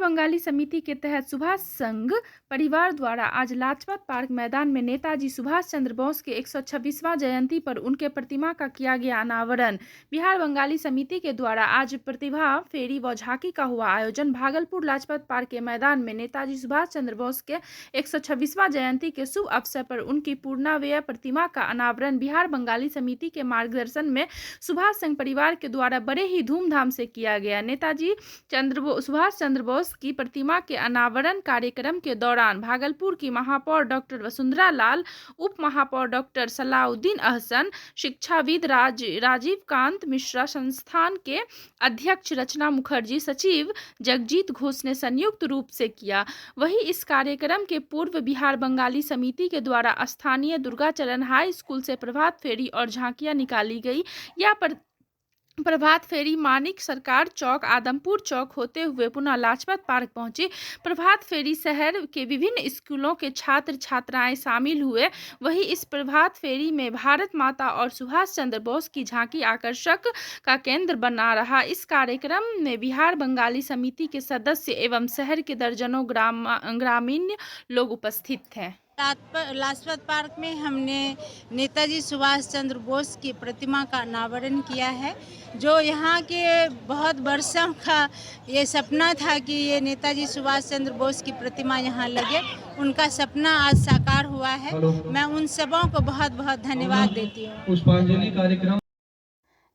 बंगाली समिति के तहत सुभाष संघ परिवार द्वारा आज लाजपत पार्क मैदान में नेताजी सुभाष चंद्र बोस के 126वां जयंती पर उनके प्रतिमा का किया गया अनावरण। बिहार बंगाली समिति के द्वारा आज प्रतिभा फेरी व झांकी का हुआ आयोजन। भागलपुर लाजपत पार्क के मैदान में नेताजी सुभाष चंद्र बोस के 126वां जयंती के शुभ अवसर पर उनकी पूर्णावय प्रतिमा का अनावरण बिहार बंगाली समिति के मार्गदर्शन में सुभाष संघ परिवार के द्वारा बड़े ही धूमधाम से किया गया। नेताजी सुभाष चंद्र बोस की प्रतिमा के अनावरण कार्यक्रम के दौरान भागलपुर की महापौर डॉक्टर वसुंधरा लाल, उप महापौर डॉक्टर सलाउद्दीन अहसन, शिक्षाविद राजीव कांत मिश्रा, संस्थान के अध्यक्ष रचना मुखर्जी, सचिव जगजीत घोष ने संयुक्त रूप से किया। वहीं इस कार्यक्रम के पूर्व बिहार बंगाली समिति के द्वारा स्थानीय दुर्गाचरण हाई स्कूल से प्रभात फेरी और झांकियां निकाली गई। यह प्रभात फेरी मानिक सरकार चौक, आदमपुर चौक होते हुए पुनः लाजपत पार्क पहुंची। प्रभात फेरी शहर के विभिन्न स्कूलों के छात्र छात्राएं शामिल हुए। वहीं इस प्रभात फेरी में भारत माता और सुभाष चंद्र बोस की झांकी आकर्षक का केंद्र बना रहा। इस कार्यक्रम में बिहार बंगाली समिति के सदस्य एवं शहर के दर्जनों ग्रामीण लोग उपस्थित थे। लाजपत पार्क में हमने नेताजी सुभाष चंद्र बोस की प्रतिमा का अनावरण किया है। जो यहाँ के बहुत वर्षों का ये सपना था कि ये नेताजी सुभाष चंद्र बोस की प्रतिमा यहाँ लगे, उनका सपना आज साकार हुआ है। मैं उन सबों को बहुत बहुत धन्यवाद देती हूँ। पुष्पांजलि कार्यक्रम।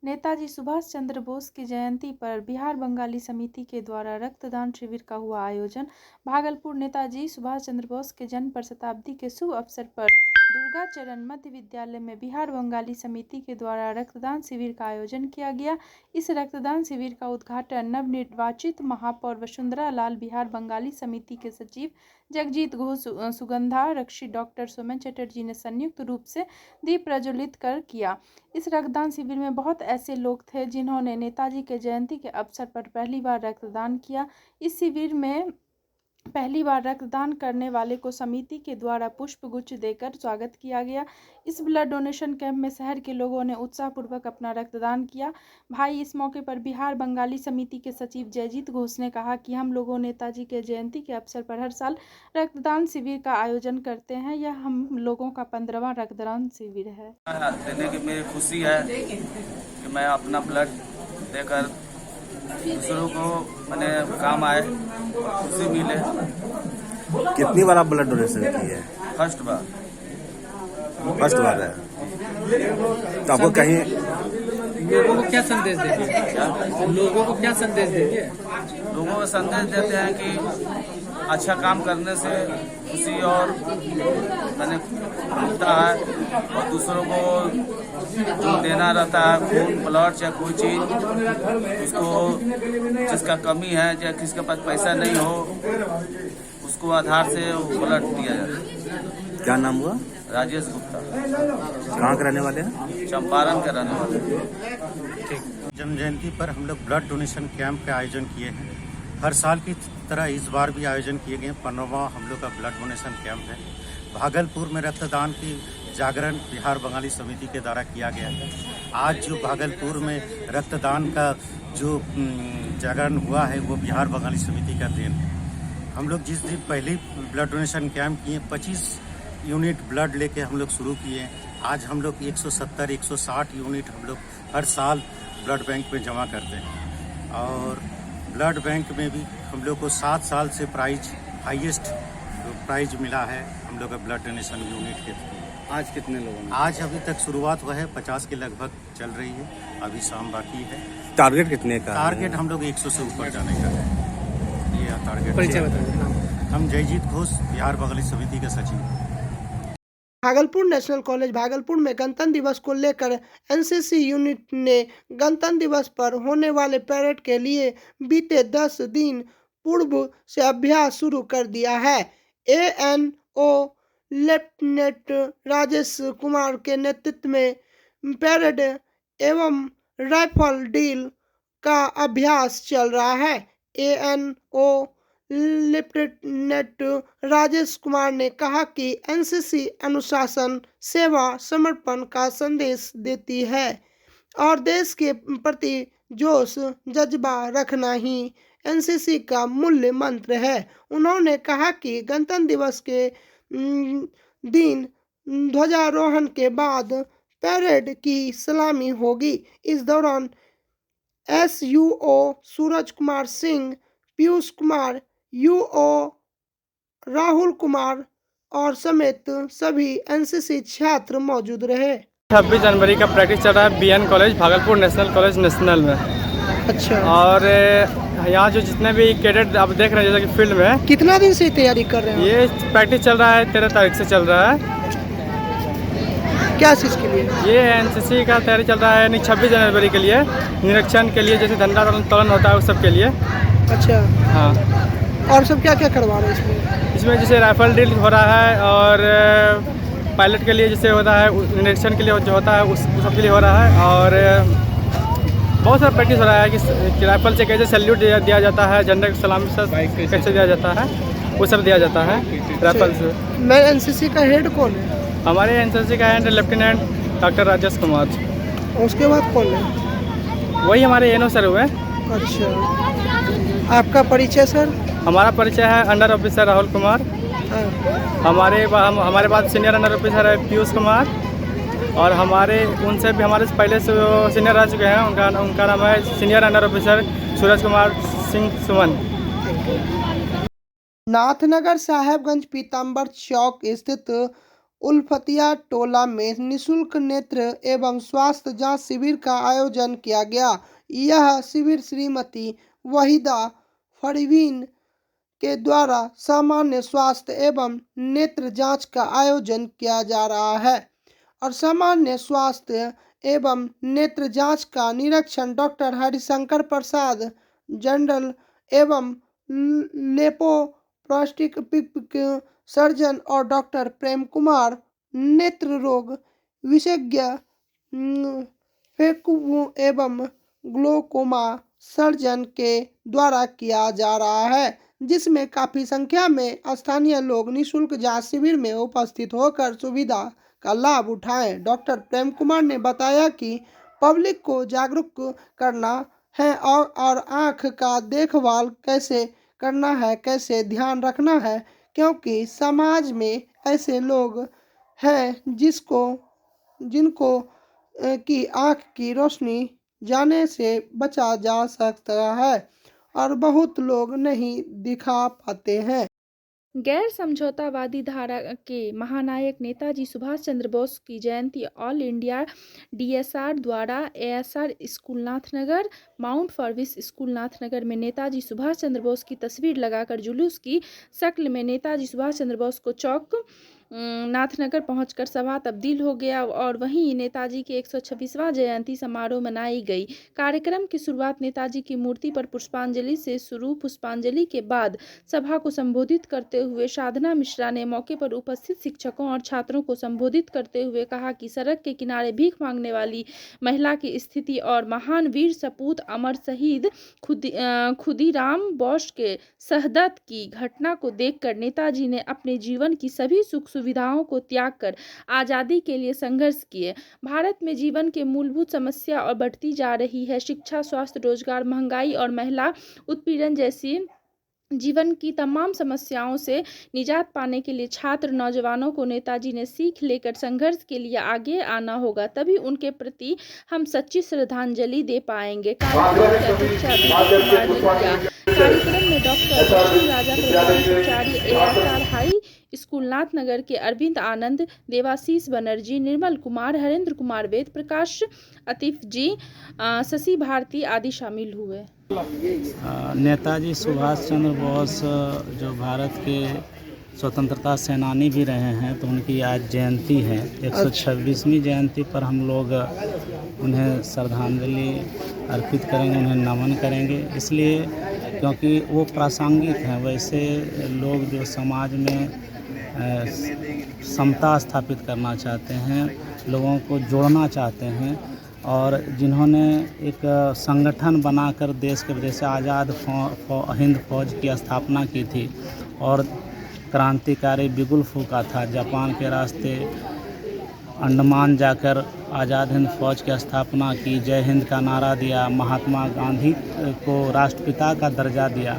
नेताजी सुभाष चंद्र बोस की जयंती पर बिहार बंगाली समिति के द्वारा रक्तदान शिविर का हुआ आयोजन। भागलपुर नेताजी सुभाष चंद्र बोस के जन्म पर शताब्दी के शुभ अवसर पर दुर्गाचरण मध्य विद्यालय में बिहार बंगाली समिति के द्वारा रक्तदान शिविर का आयोजन किया गया। इस रक्तदान शिविर का उद्घाटन नवनिर्वाचित महापौर वसुंधरा लाल, बिहार बंगाली समिति के सचिव जगजीत घोष, सुगंधा रक्षी, डॉक्टर सोमेन चटर्जी ने संयुक्त रूप से दीप प्रज्वलित कर किया। इस रक्तदान शिविर में बहुत ऐसे लोग थे जिन्होंने नेताजी के जयंती के अवसर पर पहली बार रक्तदान किया। इस शिविर में पहली बार रक्तदान करने वाले को समिति के द्वारा पुष्प गुच्छ देकर स्वागत किया गया। इस ब्लड डोनेशन कैंप में शहर के लोगों ने उत्साहपूर्वक अपना रक्तदान किया। भाई इस मौके पर बिहार बंगाली समिति के सचिव जयजीत घोष ने कहा कि हम लोगों नेताजी के जयंती के अवसर पर हर साल रक्तदान शिविर का आयोजन करते हैं। यह हम लोगों का 15वां रक्तदान शिविर है। देने की मेरी खुशी है कि मैं अपना ब्लड देकर दूसरों को मैंने काम आए, खुशी मिले। कितनी बार आप ब्लड डोनेशन किए हैं? फर्स्ट बार है। तो आपको कहीं लोगों को क्या संदेश देंगे? लोगों को क्या संदेश देंगे? लोगों को संदेश देते हैं कि अच्छा काम करने से खुशी और मैंने मिलता है और दूसरों को जो देना रहता है, खून, ब्लड या कोई चीज, उसको जिसका कमी है या किसके पास पैसा नहीं हो, उसको आधार से ब्लड दिया जाता है। क्या नाम हुआ? राजेश गुप्ता। कहाँ के रहने वाले हैं? चंपारण के रहने वाले। जन्म जयंती पर हम लोग ब्लड डोनेशन कैंप का आयोजन किए हैं। हर साल की तरह इस बार भी आयोजन किए गए। 15वां हम लोग का ब्लड डोनेशन कैंप है। भागलपुर में रक्तदान की जागरण बिहार बंगाली समिति के द्वारा किया गया है। आज जो भागलपुर में रक्तदान का जो जागरण हुआ है वो बिहार बंगाली समिति का देन है। हम लोग जिस दिन पहली ब्लड डोनेशन कैंप किए 25 यूनिट ब्लड लेके हम लोग शुरू किए। आज हम लोग 170-160 यूनिट हम लोग हर साल ब्लड बैंक में जमा करते हैं और ब्लड बैंक में भी हम लोग को 7 साल से हाईएस्ट प्राइज मिला है हम लोग का ब्लड डोनेशन यूनिट के। आज कितने लोगों ने? आज अभी तक शुरुआत हुआ है, 50 के लगभग चल रही है, अभी शाम बाकी है। टारगेट कितने का? टारगेट हम लोग 100 से ऊपर जाने का है। ये टारगेट। परिचय बताइए। हम जयजीत घोष, बिहार बंगाली समिति के सचिव। भागलपुर नेशनल कॉलेज भागलपुर में गणतंत्र दिवस को लेकर एनसीसी यूनिट ने गणतंत्र दिवस पर होने वाले परेड के लिए बीते 10 दिन पूर्व से अभ्यास शुरू कर दिया है। ANO लेफ्टिनेंट राजेश कुमार के नेतृत्व में परेड एवं राइफल ड्रिल का अभ्यास चल रहा है। ANO लेफ्टिनेंट राजेश कुमार ने कहा कि एनसीसी अनुशासन, सेवा, समर्पण का संदेश देती है और देश के प्रति जोश जज्बा रखना ही एनसीसी का मूल्य मंत्र है। उन्होंने कहा कि गणतंत्र दिवस के दिन ध्वजारोहण के बाद परेड की सलामी होगी। इस दौरान SUO सूरज कुमार सिंह, पीयूष कुमार, UO राहुल कुमार और समेत सभी एनसीसी छात्र मौजूद रहे। 26 जनवरी का प्रैक्टिस चल रहा है BN college Bhagalpur national college national में। अच्छा, और यहाँ जो जितने भी कैडेट आप देख रहे हैं जैसे कि फील्ड में, कितना दिन से तैयारी कर रहे हैं? ये प्रैक्टिस चल रहा है 13 तारीख से चल रहा है। क्या चीज़ के लिए? ये एनसीसी का तैयारी चल रहा है यानी 26 जनवरी के लिए, निरीक्षण के लिए, जैसे झंडा तोलन होता है उस सब के लिए। अच्छा, हाँ। और सब क्या क्या करवा रहे हैं इसमें जैसे राइफल ड्रिल हो रहा है और पायलट के लिए जैसे होता है, निरीक्षण के लिए जो होता है उस सब के लिए हो रहा है। और बहुत सारा प्रैक्टिस हो रहा है कि राइफल से कैसे सैल्यूट दिया जाता है, झंडे की सलामी से कैसे दिया जाता है, वो सब दिया जाता है राइफल से। मैं एनसीसी का हेड कौन है? हमारे एनसीसी का head lieutenant doctor Rajesh Kumar. उसके बाद कौन है? वही हमारे एनओ सर हुए। अच्छा, आपका परिचय सर? हमारा परिचय है अंडर ऑफिसर राहुल कुमार। हाँ। हमारे बाद सीनियर अंडर ऑफिसर है पीयूष कुमार, और हमारे उनसे भी हमारे पहले से सीनियर रह चुके हैं, उनका नाम है senior under officer Suraj Kumar Singh Suman. Nathnagar Sahebganj पीताम्बर चौक स्थित उल्फतिया टोला में निःशुल्क नेत्र एवं स्वास्थ्य जांच शिविर का आयोजन किया गया। यह शिविर श्रीमती वहीदा फरवीन के द्वारा सामान्य स्वास्थ्य एवं नेत्र जांच का आयोजन किया जा रहा है और सामान्य स्वास्थ्य एवं नेत्र जांच का निरीक्षण डॉक्टर हरिशंकर प्रसाद, जनरल एवं लेपोप्लास्टिक सर्जन और डॉक्टर प्रेम कुमार, नेत्र रोग विशेषज्ञ, फेकु एवं ग्लोकोमा सर्जन के द्वारा किया जा रहा है, जिसमें काफी संख्या में स्थानीय लोग निःशुल्क जांच शिविर में उपस्थित होकर सुविधा का लाभ उठाएं। डॉक्टर प्रेम कुमार ने बताया कि पब्लिक को जागरूक करना है और आँख का देखभाल कैसे करना है, कैसे ध्यान रखना है, क्योंकि समाज में ऐसे लोग हैं जिनको की आँख की रोशनी जाने से बचा जा सकता है और बहुत लोग नहीं दिखा पाते हैं। गैर समझौतावादी धारा के महानायक नेताजी सुभाष चंद्र बोस की जयंती ऑल इंडिया DSR द्वारा ASR स्कूल नाथनगर, माउंट फॉरविस स्कूल नाथनगर में नेताजी सुभाष चंद्र बोस की तस्वीर लगाकर जुलूस की शक्ल में नेताजी सुभाष चंद्र बोस को चौक नाथनगर पहुंचकर सभा तब्दील हो गया और वहीं नेताजी की 126वां जयंती समारोह मनाई गई। कार्यक्रम की शुरुआत नेताजी की मूर्ति पर पुष्पांजलि से शुरू। पुष्पांजलि के बाद सभा को संबोधित करते हुए साधना मिश्रा ने मौके पर उपस्थित शिक्षकों और छात्रों को संबोधित करते हुए कहा कि सड़क के किनारे भीख मांगने वाली महिला की स्थिति और महान वीर सपूत अमर शहीद खुदीराम बोस के शहादत की घटना को देखकर नेताजी ने अपने जीवन की सभी सुख सुविधाओं को त्याग कर आज़ादी के लिए संघर्ष किए। भारत में जीवन के मूलभूत समस्या और बढ़ती जा रही है शिक्षा, स्वास्थ्य, रोजगार, महंगाई और महिला उत्पीड़न जैसी जीवन की तमाम समस्याओं से निजात पाने के लिए छात्र नौजवानों को नेताजी ने सीख लेकर संघर्ष के लिए आगे आना होगा, तभी उनके प्रति हम सच्ची श्रद्धांजलि दे पाएंगे। कार्यक्रम की अध्यक्षता कार्यक्रम में डॉक्टर राजा प्रधानाचार्य ASR हाई स्कूल नाथनगर के अरविंद आनंद, देवाशीष बनर्जी, निर्मल कुमार, हरेंद्र कुमार, वेद प्रकाश, अतीफ जी, शशि भारती आदि शामिल हुए। नेताजी सुभाष चंद्र बोस जो भारत के स्वतंत्रता सेनानी भी रहे हैं, तो उनकी आज जयंती है। 126वीं जयंती पर हम लोग उन्हें श्रद्धांजलि अर्पित करेंगे, उन्हें नमन करेंगे, इसलिए क्योंकि वो प्रासंगिक हैं। वैसे लोग जो समाज में समता स्थापित करना चाहते हैं, लोगों को जोड़ना चाहते हैं और जिन्होंने एक संगठन बनाकर देश के जैसे आज़ाद हिंद फौज की स्थापना की थी और क्रांतिकारी बिगुल फूका था, जापान के रास्ते अंडमान जाकर आज़ाद हिंद फौज की स्थापना की, जय हिंद का नारा दिया, महात्मा गांधी को राष्ट्रपिता का दर्जा दिया,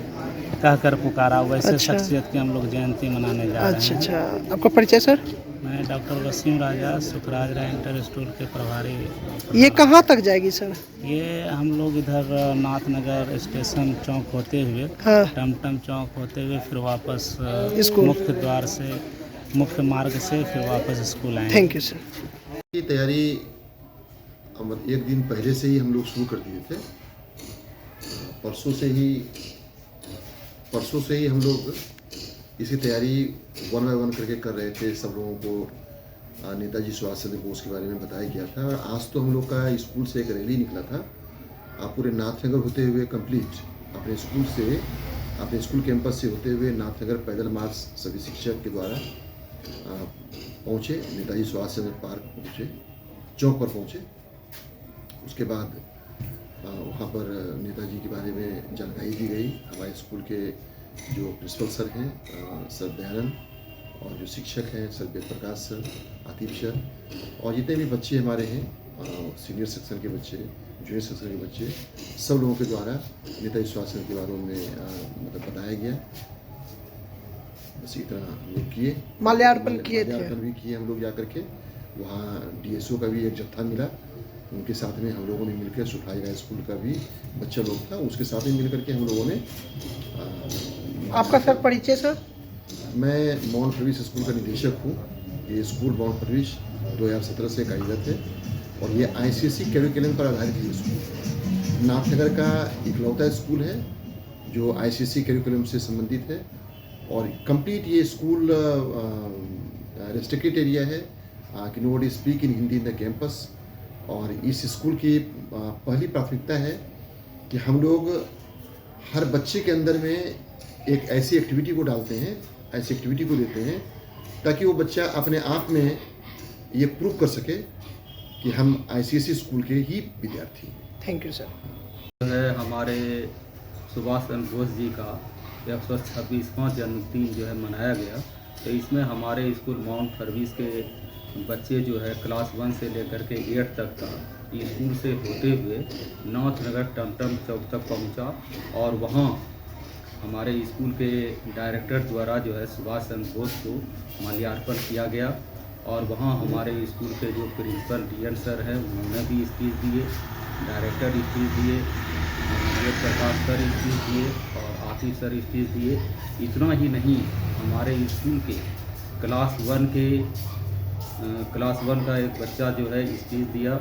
कहकर पुकारा। वैसे अच्छा। शख्सियत की हम लोग जयंती मनाने जा रहे अच्छा हैं। अच्छा, आपका परिचय सर? मैं डॉक्टर वसीम राजा, सुखराज राय इंटर स्कूल के प्रभारी। ये कहाँ तक जाएगी सर? ये हम लोग इधर नाथनगर स्टेशन चौक होते हुए, हाँ। टमटम चौक होते हुए फिर वापस स्कूल। मुख्य द्वार से, मुख्य मार्ग से फिर वापस स्कूल आएंगे। Thank you sir. की तैयारी एक दिन पहले से ही हम लोग शुरू कर दिए थे। परसों से ही हम लोग इसी तैयारी 1 बाय 1 करके कर रहे थे। सब लोगों को नेताजी सुभाष चंद्र बोस के बारे में बताया गया था। आज तो हम लोग का स्कूल से एक रैली निकला था, पूरे नाथनगर होते हुए कंप्लीट अपने स्कूल से, अपने स्कूल कैंपस से होते हुए नाथनगर पैदल मार्च सभी शिक्षक के द्वारा पहुँचे, नेताजी सुभाष चंद्र पार्क पहुँचे, चौक पर पहुँचे। उसके बाद वहाँ पर नेताजी के बारे में जानकारी दी गई। हमारे स्कूल के जो प्रिंसिपल सर हैं, सर दयानंद, और जो शिक्षक हैं sir Ved Prakash sir, Atif sir, और जितने भी बच्चे हमारे हैं, सीनियर सेक्शन के बच्चे, जूनियर सेक्शन के बच्चे, सब लोगों के द्वारा नेताजी सुभाष चंद्र के बारे में मतलब बताया गया। बस इस तरह हम लोग किए, माल्यार्पण किए थे। माल्यार्पण भी किए हम लोग जा करके। वहाँ डीएसओ का भी एक जत्था मिला, उनके साथ में हम लोगों ने मिलकर, सुखराज राय स्कूल का भी बच्चा लोग था, उसके साथ में मिल करके हम लोगों ने। आपका सर परिचय सर? मैं माउंट प्रविश स्कूल का निदेशक हूँ। ये स्कूल माउंट प्रविश 2017 से कार्यरत है और ये ICSE कैरिकुलम पर आधारित है। स्कूल नाथनगर का इकलौता स्कूल है जो ICSE कैरिकुलम से संबंधित है और कंप्लीट ये स्कूल रेस्ट्रिक्टेड एरिया है, can nobody speak in Hindi in the campus. और इस स्कूल की पहली प्राथमिकता है कि हम लोग हर बच्चे के अंदर में एक ऐसी एक्टिविटी को डालते हैं, ऐसी एक्टिविटी को देते हैं ताकि वो बच्चा अपने आप में ये प्रूव कर सके कि हम ICSE स्कूल के ही विद्यार्थी हैं। Thank you sir. है हमारे सुभाष चंद्र बोस जी का 126वां जन्मदिन जो है मनाया गया। तो इसमें हमारे स्कूल माउंट प्रविश के बच्चे जो है क्लास 1 से लेकर के 8 तक का स्कूल से होते हुए नाथनगर टमटम चौक तक पहुंचा और वहां हमारे स्कूल के डायरेक्टर द्वारा जो है सुभाष चंद्र बोस को माल्यार्पण किया गया। और वहां हमारे स्कूल के जो प्रिंसिपल DN सर हैं उन्होंने भी स्पीच दिए, डायरेक्टर स्पीच दिए, वेद प्रकाश सर स्पीच दिए और आतिफ सर स्पीच दिए। इतना ही नहीं, हमारे स्कूल के क्लास 1 का एक बच्चा जो है स्पीच दिया,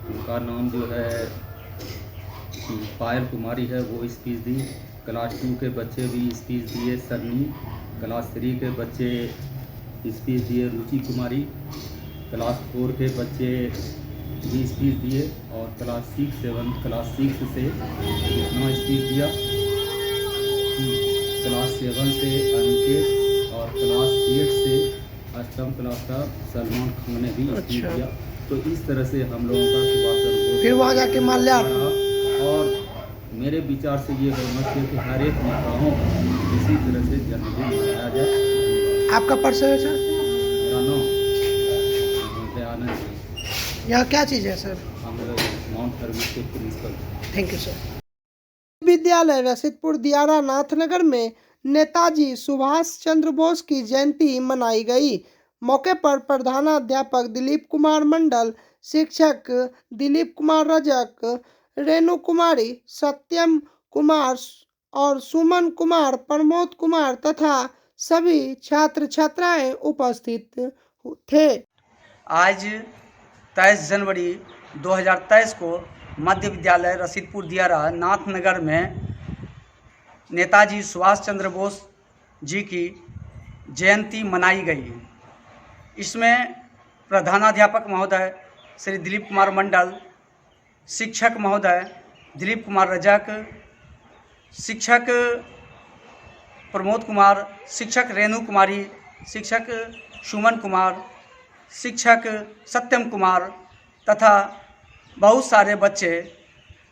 उनका नाम जो है पायल कुमारी है, वो स्पीच दी। क्लास 2 के बच्चे भी स्पीच दिए, सन्नी। क्लास 3 के बच्चे स्पीच दिए, रुचि कुमारी। क्लास 4 के बच्चे भी स्पीच दिए और क्लास 6 से इतना स्पीच दिया। क्लास 7 से अनिकेत और क्लास 8 से 8वीं क्लास का सलमान खान ने भी स्पीच दिया। तो इस तरह से हम लोगों का सुभाष चंद्र बोस फिर वहाँ जाके माल्यार्पण। और मेरे विचार से ये होना चाहिए कि हर एक नेताओं का इसी तरह से जन्मदिन मनाया जाए। आपका परिचय है सर? मेरा नाम दयानंद है। यहाँ क्या चीज़ है सर? हम माउंट प्रविश के प्रिंसिपल। Thank you sir. विद्यालय रसीदपुर दियारा नाथनगर में नेताजी सुभाष चंद्र बोस की जयंती मनाई गई। मौके पर प्रधानाध्यापक दिलीप कुमार मंडल, शिक्षक दिलीप कुमार रजक, रेणु कुमारी, सत्यम कुमार और सुमन कुमार, प्रमोद कुमार तथा सभी छात्र छात्राएं उपस्थित थे। आज 23 जनवरी 2023 को मध्य विद्यालय रसीदपुर दियारा नाथनगर में नेताजी सुभाष चंद्र बोस जी की जयंती मनाई गई। इसमें प्रधानाध्यापक महोदय श्री दिलीप कुमार मंडल, शिक्षक महोदय दिलीप कुमार रजक, शिक्षक प्रमोद कुमार, शिक्षक रेणु कुमारी, शिक्षक सुमन कुमार, शिक्षक सत्यम कुमार तथा बहुत सारे बच्चे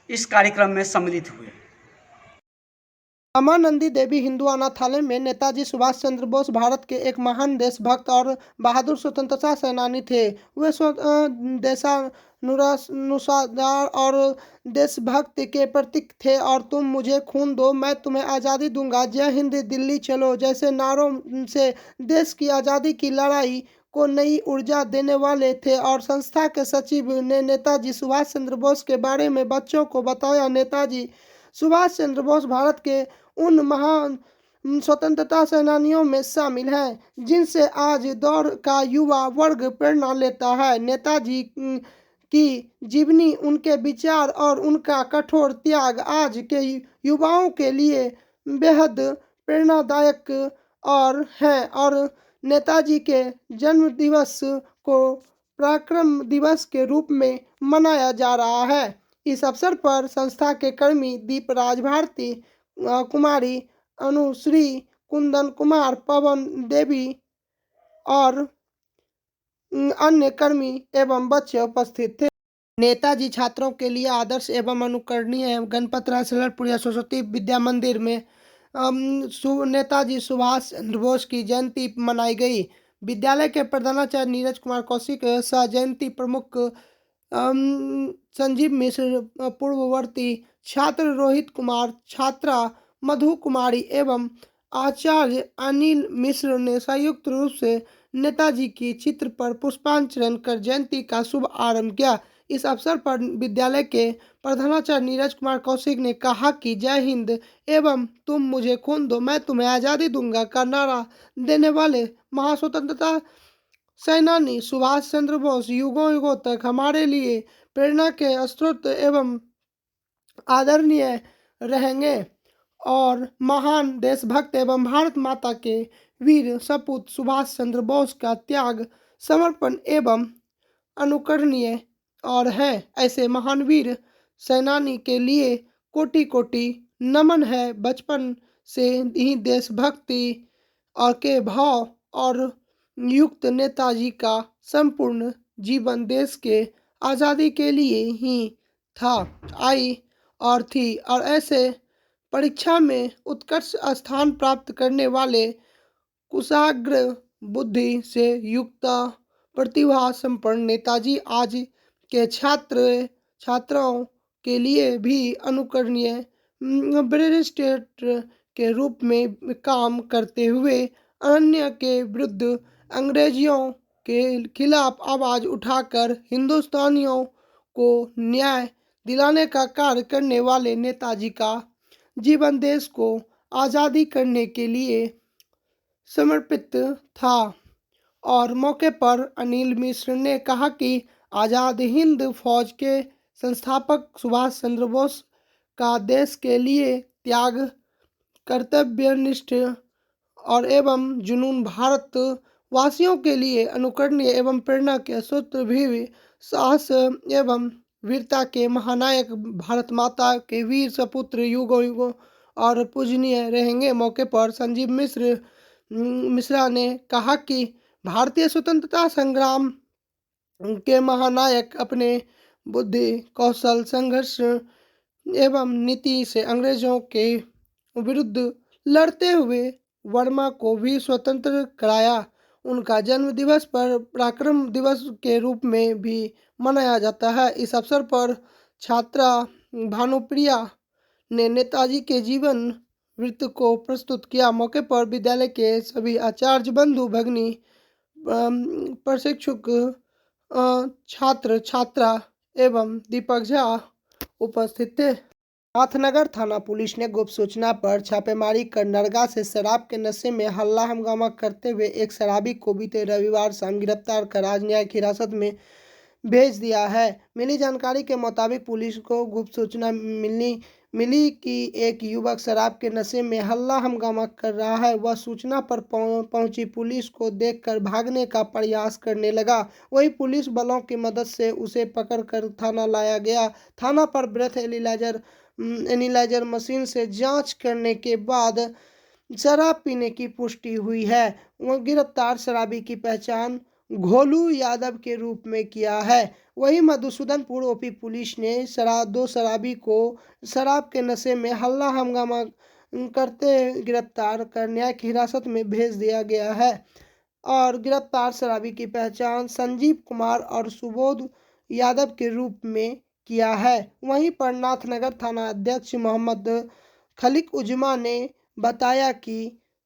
इस कार्यक्रम में सम्मिलित हुए। अमानंदी देवी हिंदू अनाथालय में नेताजी सुभाष चंद्र बोस भारत के एक महान देशभक्त और बहादुर स्वतंत्रता सेनानी थे। वे देशानुसार और देशभक्ति के प्रतीक थे और तुम मुझे खून दो मैं तुम्हें आज़ादी दूंगा, जय हिंद, दिल्ली चलो जैसे नारों से देश की आज़ादी की लड़ाई को नई ऊर्जा देने वाले थे। और संस्था के सचिव ने नेताजी सुभाष चंद्र बोस के बारे में बच्चों को बताया। नेताजी सुभाष चंद्र बोस भारत के उन महान स्वतंत्रता सेनानियों में शामिल हैं जिनसे आज दौर का युवा वर्ग प्रेरणा लेता है। नेताजी की जीवनी, उनके विचार और उनका कठोर त्याग आज के युवाओं के लिए बेहद प्रेरणादायक और हैं। और नेताजी के जन्म दिवस को पराक्रम दिवस के रूप में मनाया जा रहा है। इस अवसर पर संस्था के कर्मी दीपराज भारती, कुमारी अनुश्री, कुंदन कुमार, पवन देवी और अन्य कर्मी एवं बच्चे उपस्थित थे। नेताजी छात्रों के लिए आदर्श एवं अनुकरणीय गणपत राय सलरपुरिया सरस्वती विद्या मंदिर में नेताजी सुभाष चंद्र बोस की जयंती मनाई गई। विद्यालय के प्रधानाचार्य नीरज कुमार कौशिक, सह जयंती प्रमुख संजीव मिश्र, पूर्ववर्ती छात्र रोहित कुमार, छात्रा मधु कुमारी एवं आचार्य अनिल मिश्र ने संयुक्त रूप से नेताजी की चित्र पर पुष्पांजलि कर जयंती का शुभ आरंभ किया। इस अवसर पर विद्यालय के प्रधानाचार्य नीरज कुमार कौशिक ने कहा कि जय हिंद एवं तुम मुझे खून दो मैं तुम्हें आज़ादी दूंगा का नारा देने वाले महास्वतंत्रता सेनानी सुभाष चंद्र बोस युगों युगों तक हमारे लिए प्रेरणा के स्रोत एवं आदरणीय रहेंगे। और महान देशभक्त एवं भारत माता के वीर सपूत सुभाष चंद्र बोस का त्याग, समर्पण एवं अनुकरणीय और है। ऐसे महान वीर सेनानी के लिए कोटि कोटि नमन है। बचपन से ही देशभक्ति और के भाव और युक्त नेताजी का संपूर्ण जीवन देश के आज़ादी के लिए ही था, आई और थी। और ऐसे परीक्षा में उत्कर्ष स्थान प्राप्त करने वाले कुशाग्र बुद्धि से युक्त प्रतिभा संपन्न नेताजी आज के छात्रों के लिए भी अनुकरणीय बैरिस्टर के रूप में काम करते हुए अन्य के विरुद्ध अंग्रेजियों के खिलाफ आवाज़ उठाकर हिंदुस्तानियों को न्याय दिलाने का कार्य करने वाले नेताजी का जीवन देश को आज़ादी करने के लिए समर्पित था। और मौके पर अनिल मिश्र ने कहा कि आज़ाद हिंद फौज के संस्थापक सुभाष चंद्र बोस का देश के लिए त्याग, कर्तव्यनिष्ठ और एवं जुनून भारत वासियों के लिए अनुकरणीय एवं प्रेरणा के सूत्र भी साहस एवं वीरता के महानायक भारत माता के वीर सपुत्र युगों युगों और पूजनीय रहेंगे। मौके पर संजीव मिश्रा ने कहा कि भारतीय स्वतंत्रता संग्राम के महानायक अपने बुद्धि, कौशल, संघर्ष एवं नीति से अंग्रेजों के विरुद्ध लड़ते हुए वर्मा को भी स्वतंत्र कराया। उनका जन्म दिवस पर पराक्रम दिवस के रूप में भी मनाया जाता है। इस अवसर पर छात्रा भानुप्रिया ने नेताजी के जीवन वृत्त को प्रस्तुत किया। मौके पर विद्यालय के सभी आचार्य बंधु भगिनी, प्रशिक्षक, छात्र छात्रा एवं दीपक झा उपस्थित थे। नाथनगर थाना पुलिस ने गुप्त सूचना पर छापेमारी कर नरगा से शराब के नशे में हल्ला हंगामा करते हुए एक शराबी को बीते रविवार शाम गिरफ्तार कर आज न्यायिक हिरासत में भेज दिया है। मिली जानकारी के मुताबिक पुलिस को गुप्त सूचना मिली कि एक युवक शराब के नशे में हल्ला हंगामा कर रहा है। वह सूचना पर पहुंची पुलिस को देखकर भागने का प्रयास करने लगा। वही पुलिस बलों की मदद से उसे पकड़कर थाना लाया गया। थाना पर ब्रेथ एनालाइजर मशीन से जांच करने के बाद शराब पीने की पुष्टि हुई है। वह गिरफ्तार शराबी की पहचान घोलू यादव के रूप में किया है। वही मधुसूदनपुर ओपी पुलिस ने दो शराबी को शराब के नशे में हल्ला हंगामा करते गिरफ्तार कर न्यायिक हिरासत में भेज दिया गया है। और गिरफ्तार शराबी की पहचान संजीव कुमार और सुबोध यादव के रूप में किया है। वहीं पर नाथनगर थाना अध्यक्ष मोहम्मद खलीक उजमा ने बताया कि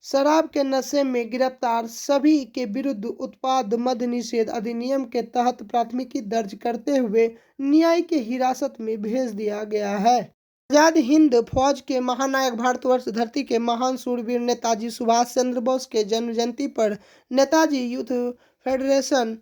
शराब के नशे में गिरफ्तार सभी के विरुद्ध उत्पाद मद्य निषेध अधिनियम के तहत प्राथमिकी दर्ज करते हुए न्यायिक हिरासत में भेज दिया गया है। आजाद हिंद फौज के महानायक, भारतवर्ष धरती के महान सूरवीर नेताजी सुभाष चंद्र बोस के जन्म जयंती पर नेताजी यूथ फेडरेशन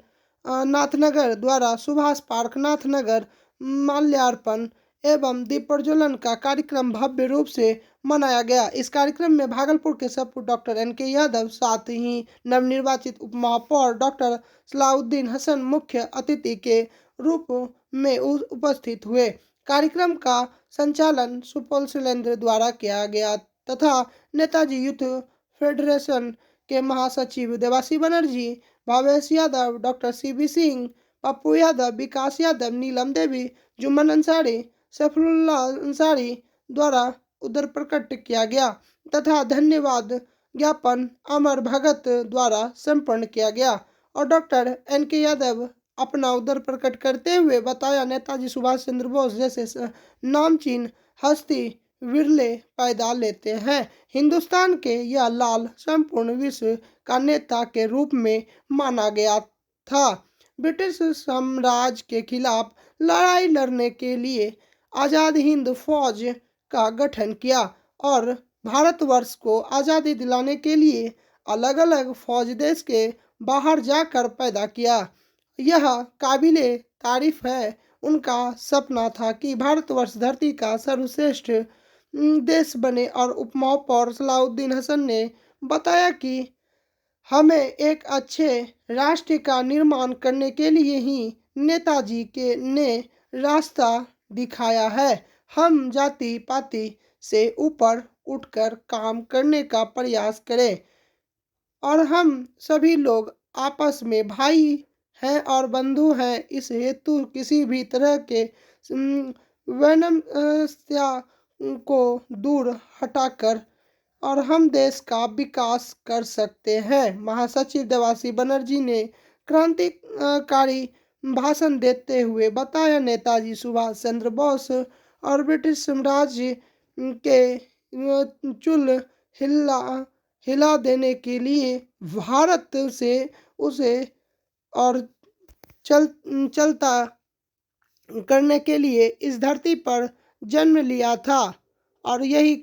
नाथनगर द्वारा सुभाष पार्क नाथनगर माल्यार्पण एवं दीप प्रज्वलन का कार्यक्रम भव्य रूप से मनाया गया। इस कार्यक्रम में भागलपुर के सपूत डॉक्टर NK यादव, साथ ही नवनिर्वाचित उप महापौर डॉक्टर सलाउद्दीन हसन मुख्य अतिथि के रूप में उपस्थित हुए। कार्यक्रम का संचालन सुपौल शैलेंद्र द्वारा किया गया तथा नेताजी यूथ फेडरेशन के महासचिव देवासी बनर्जी, भावेश यादव, डॉक्टर CB सिंह, पप्पू यादव, विकास यादव, नीलम देवी, जुम्मन अंसारी, सैफुल्लाह अंसारी द्वारा उदर प्रकट किया गया तथा धन्यवाद ज्ञापन अमर भगत द्वारा संपन्न किया गया। और डॉक्टर NK यादव अपना उदर प्रकट करते हुए बताया, नेताजी सुभाष चंद्र बोस जैसे नामचीन हस्ती विरले पैदा लेते हैं। हिंदुस्तान के यह लाल संपूर्ण विश्व का नेता के रूप में माना गया था। ब्रिटिश साम्राज्य के खिलाफ लड़ाई लड़ने के लिए आज़ाद हिंद फौज का गठन किया और भारतवर्ष को आज़ादी दिलाने के लिए अलग अलग फौज देश के बाहर जाकर पैदा किया। यह काबिले तारीफ है। उनका सपना था कि भारतवर्ष धरती का सर्वश्रेष्ठ देश बने। और उप महापौर सलाउद्दीन हसन ने बताया कि हमें एक अच्छे राष्ट्र का निर्माण करने के लिए ही नेताजी के ने रास्ता दिखाया है। हम जाति पाति से ऊपर उठकर काम करने का प्रयास करें और हम सभी लोग आपस में भाई हैं और बंधु हैं। इस हेतु किसी भी तरह के वैमनस्या को दूर हटाकर और हम देश का विकास कर सकते हैं। महासचिव देवासी बनर्जी ने क्रांतिकारी भाषण देते हुए बताया, नेताजी सुभाष चंद्र बोस और ब्रिटिश साम्राज्य के चूल हिला देने के लिए भारत से उसे और चलता करने के लिए इस धरती पर जन्म लिया था। और यही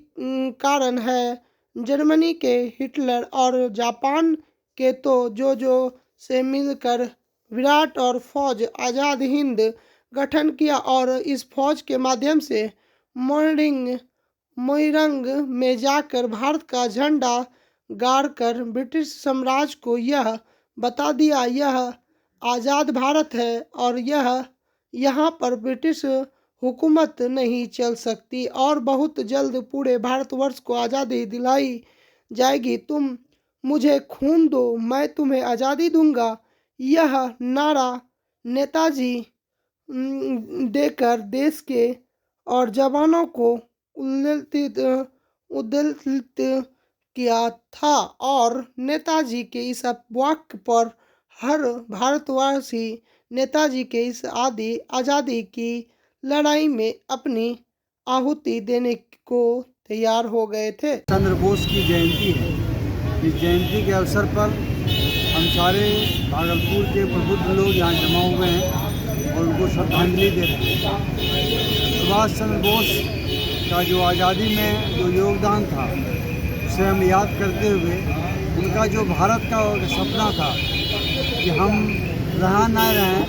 कारण है जर्मनी के हिटलर और जापान के तो जो से मिलकर विराट और फौज आज़ाद हिंद गठन किया और इस फौज के माध्यम से मोइरंग में जाकर भारत का झंडा गाड़कर ब्रिटिश साम्राज्य को यह बता दिया, यह आज़ाद भारत है और यहाँ पर ब्रिटिश हुकूमत नहीं चल सकती और बहुत जल्द पूरे भारतवर्ष को आज़ादी दिलाई जाएगी। तुम मुझे खून दो, मैं तुम्हें आज़ादी दूंगा। यह नारा नेताजी देकर देश के और जवानों को उद्दलित किया था और नेताजी के इस वाक्य पर हर भारतवासी नेताजी के इस आज़ादी की लड़ाई में अपनी आहुति देने को तैयार हो गए थे। चंद्र बोस की जयंती है। इस जयंती के अवसर पर हम सारे भागलपुर के प्रबुद्ध लोग यहाँ जमा हुए हैं और उनको श्रद्धांजलि दे रहे हैं। सुभाष चंद्र बोस का जो आज़ादी में जो योगदान था उसे हम याद करते हुए उनका जो भारत का सपना था कि हम रहा ना रहें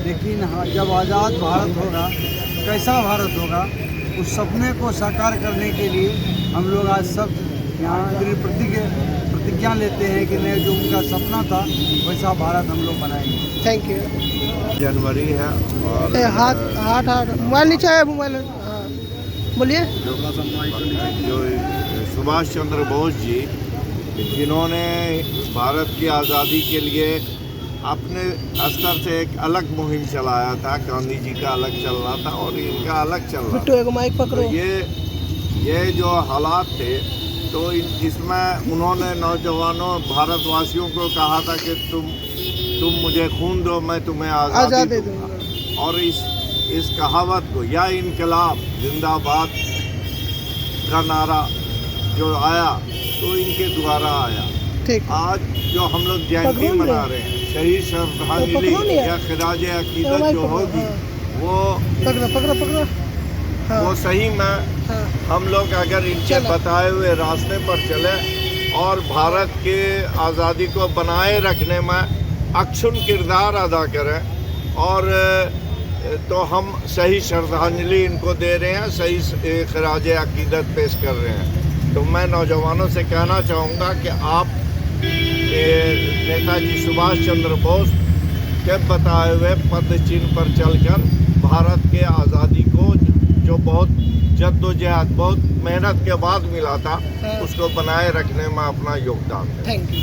लेकिन जब आज़ाद भारत होगा कैसा भारत होगा, उस सपने को साकार करने के लिए हम लोग आज सब यहाँ प्रतिज्ञा लेते हैं कि नहीं, जो उनका सपना था वैसा भारत हम लोग बनाएंगे। Thank you. जनवरी है और हाथ मोबाइल नीचे है, मोबाइल बोलिए। जो सुभाष चंद्र बोस जी जिन्होंने भारत की आज़ादी के लिए अपने स्तर से एक अलग मुहिम चलाया था। गांधी जी का अलग चल रहा था और इनका अलग चल रहा था। माइक पकड़ो। तो ये जो हालात थे तो इसमें उन्होंने नौजवानों भारतवासियों को कहा था कि तुम मुझे खून दो, मैं तुम्हें आज़ादी दूंगा। और इस कहावत को या इनकलाब जिंदाबाद का नारा जो आया तो इनके द्वारा आया। आज जो हम लोग जयंती मना रहे हैं, शहीद श्रद्धांजलि या खिराज अकीदत जो होगी वो सही में हम लोग अगर इनके बताए हुए रास्ते पर चले और भारत के आज़ादी को बनाए रखने में अक्षुण्ण किरदार अदा करें और तो हम सही श्रद्धांजलि इनको दे रहे हैं, सही खिराज अकीदत पेश कर रहे हैं। तो मैं नौजवानों से कहना चाहूँगा कि आप नेताजी सुभाष चंद्र बोस के बताए हुए पद चिन्ह पर चलकर भारत के आज़ादी को जो बहुत जद्दोजहद बहुत मेहनत के बाद मिला था उसको बनाए रखने में अपना योगदान दें। Thank you.